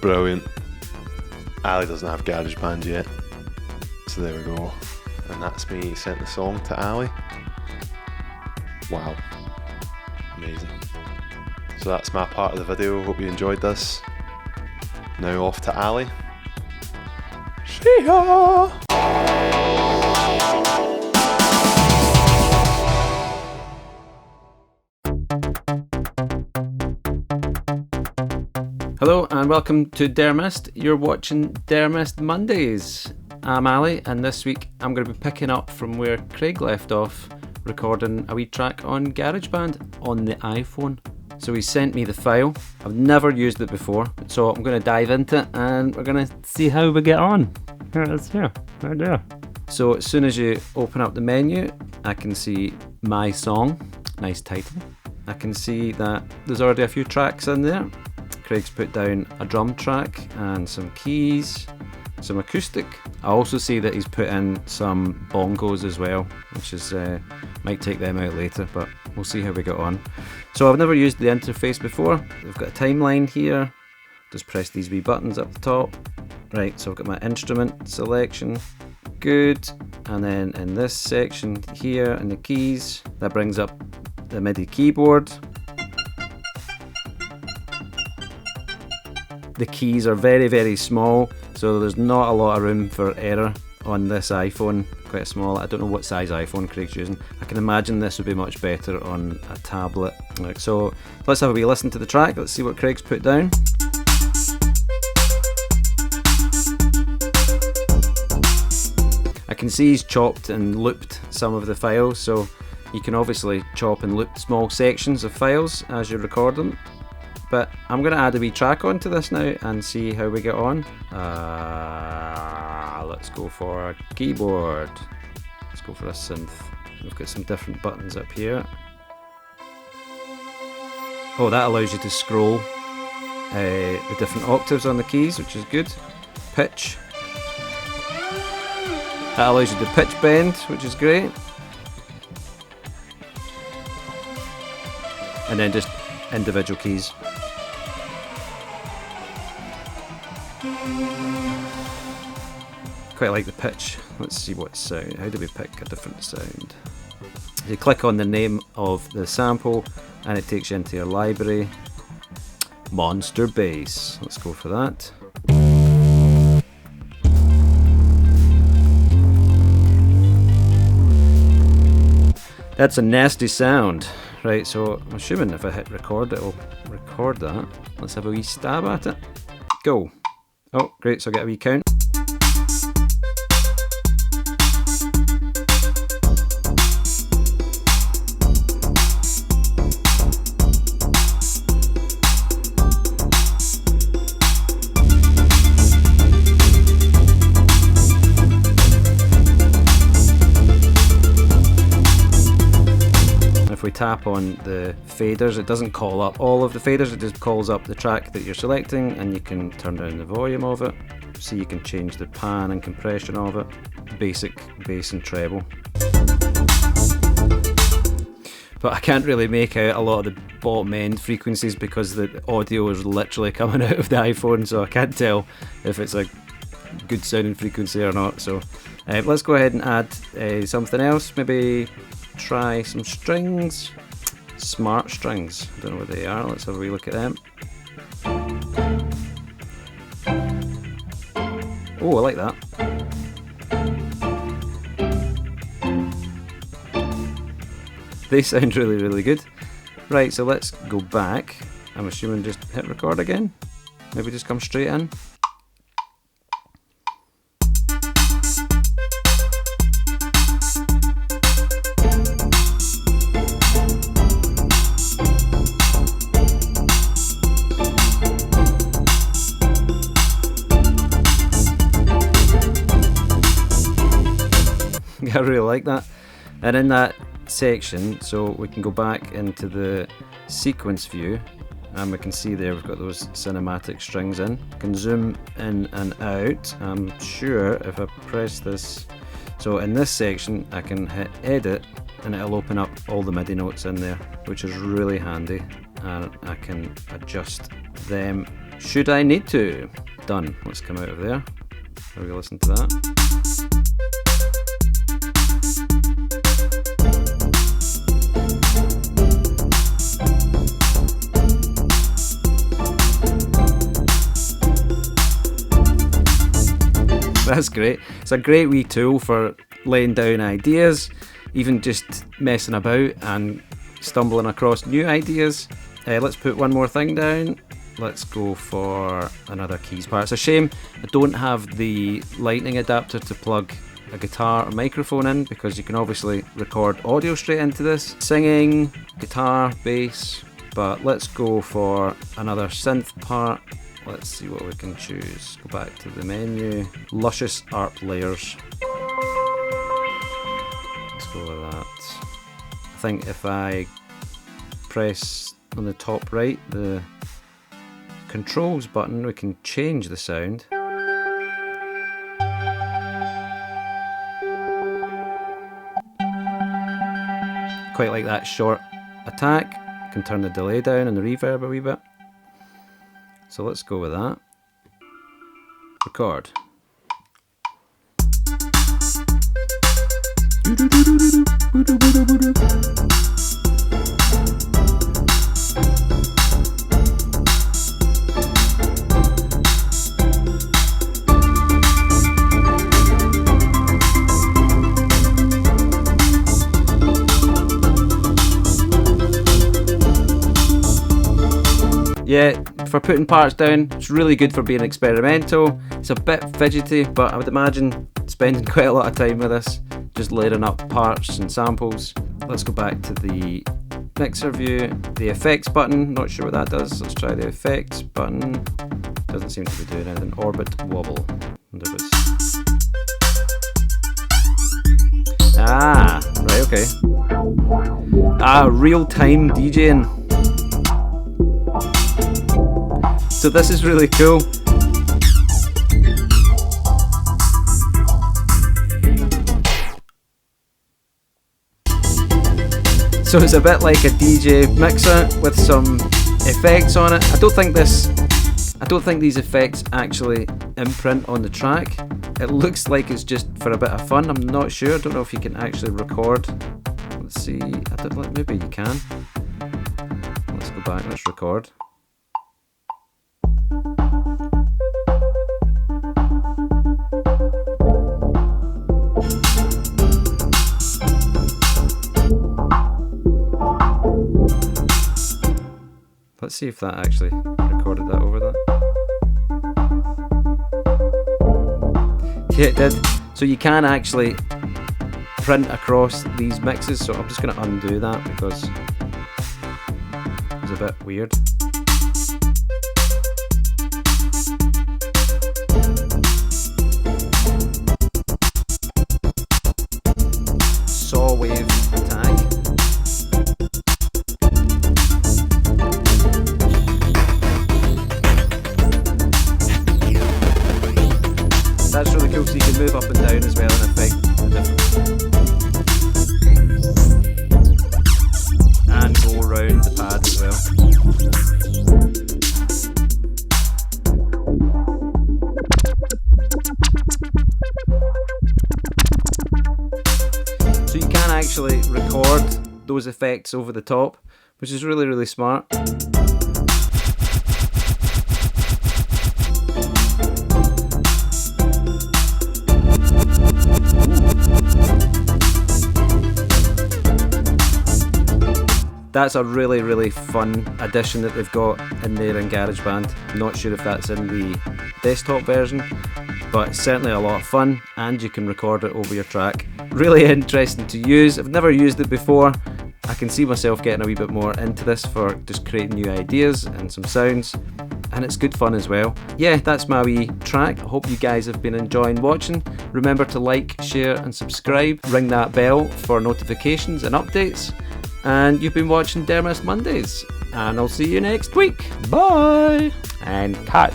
Brilliant. Ali doesn't have GarageBand yet, so there we go. And that's me sent the song to Ali. Wow, amazing. So that's my part of the video. Hope you enjoyed this. Now off to Ali. See ya! Hello and welcome to Dermist. You're watching Dermist Mondays. I'm Ali, and this week I'm going to be picking up from where Craig left off, recording a wee track on GarageBand on the iPhone. So he sent me the file. I've never used it before, so I'm going to dive into it and we're going to see how we get on. Here it is here, right there. So as soon as you open up the menu, I can see my song, nice title. I can see that there's already a few tracks in there. Craig's put down a drum track and some keys, some acoustic. I also see that he's put in some bongos as well, which is might take them out later, but we'll see how we get on. So I've never used the interface before. We've got a timeline here. Just press these wee buttons up the top. Right, so I've got my instrument selection. Good. And then in this section here in the keys, that brings up the MIDI keyboard. The keys are very, very small, so there's not a lot of room for error on this iPhone. Quite small. I don't know what size iPhone Craig's using. I can imagine this would be much better on a tablet. So let's have a wee listen to the track. Let's see what Craig's put down. I can see he's chopped and looped some of the files, so you can obviously chop and loop small sections of files as you record them. But I'm going to add a wee track onto this now and see how we get on. Let's go for a keyboard. Let's go for a synth. We've got some different buttons up here. Oh, that allows you to scroll the different octaves on the keys, which is good. Pitch. That allows you to pitch bend, which is great. And then just individual keys. Quite like the pitch. Let's see what sound. How do we pick a different sound? You click on the name of the sample and it takes you into your library. Monster bass. Let's go for that. That's a nasty sound. Right, so I'm assuming if I hit record, it'll record that. Let's have a wee stab at it. Go. Oh, great, so I get a wee count. If we tap on the faders, it doesn't call up all of the faders, it just calls up the track that you're selecting, and you can turn down the volume of it. So you can change the pan and compression of it, basic bass and treble. But I can't really make out a lot of the bottom end frequencies because the audio is literally coming out of the iPhone, so I can't tell if it's a good sounding frequency or not. So let's go ahead and add something else. Maybe try some strings. Smart strings. I don't know what they are. Let's have a wee look at them. Oh, I like that. They sound really, really good. Right, so let's go back. I'm assuming just hit record again. Maybe just come straight in. I really like that. And in that section, so we can go back into the sequence view and we can see there we've got those cinematic strings in. I can zoom in and out. I'm sure if I press this, so in this section I can hit edit and it'll open up all the MIDI notes in there, which is really handy, and I can adjust them Should I Need To. Done. Let's come out of there. Have we listen to that? That's great. It's a great wee tool for laying down ideas, even just messing about and stumbling across new ideas. Let's put one more thing down. Let's go for another keys part. It's a shame I don't have the lightning adapter to plug a guitar or microphone in, because you can obviously record audio straight into this. Singing, guitar, bass, but let's go for another synth part. Let's see what we can choose. Go back to the menu. Luscious ARP layers. Let's go with that. I think if I press on the top right the controls button, we can change the sound. Quite like that short attack. Can turn the delay down and the reverb a wee bit. So let's go with that. Record. Yeah, for putting parts down, it's really good for being experimental. It's a bit fidgety, but I would imagine spending quite a lot of time with this, just layering up parts and samples. Let's go back to the mixer view, the effects button, not sure what that does. Let's try the effects button. Doesn't seem to be doing anything. Orbit wobble. Ah, right, okay. Real-time DJing. So this is really cool. So it's a bit like a DJ mixer with some effects on it. I don't think these effects actually imprint on the track. It looks like it's just for a bit of fun. I'm not sure. I don't know if you can actually record. Let's see. Maybe you can. Let's go back. Let's record. Let's see if that actually recorded that over that. Yeah, it did. So you can actually print across these mixes. So I'm just going to undo that because it's a bit weird. Saw wave attack. That's really cool, so you can move up and down as well and affect the difference. And go around the pad as well. So you can actually record those effects over the top, which is really, really smart. That's a really, really fun addition that they've got in there in GarageBand. Not sure if that's in the desktop version, but it's certainly a lot of fun, and you can record it over your track. Really interesting to use. I've never used it before. I can see myself getting a wee bit more into this for just creating new ideas and some sounds, and it's good fun as well. Yeah, that's my wee track. I hope you guys have been enjoying watching. Remember to like, share and subscribe. Ring that bell for notifications and updates. And you've been watching Deux Mondays, and I'll see you next week. Bye! And cut.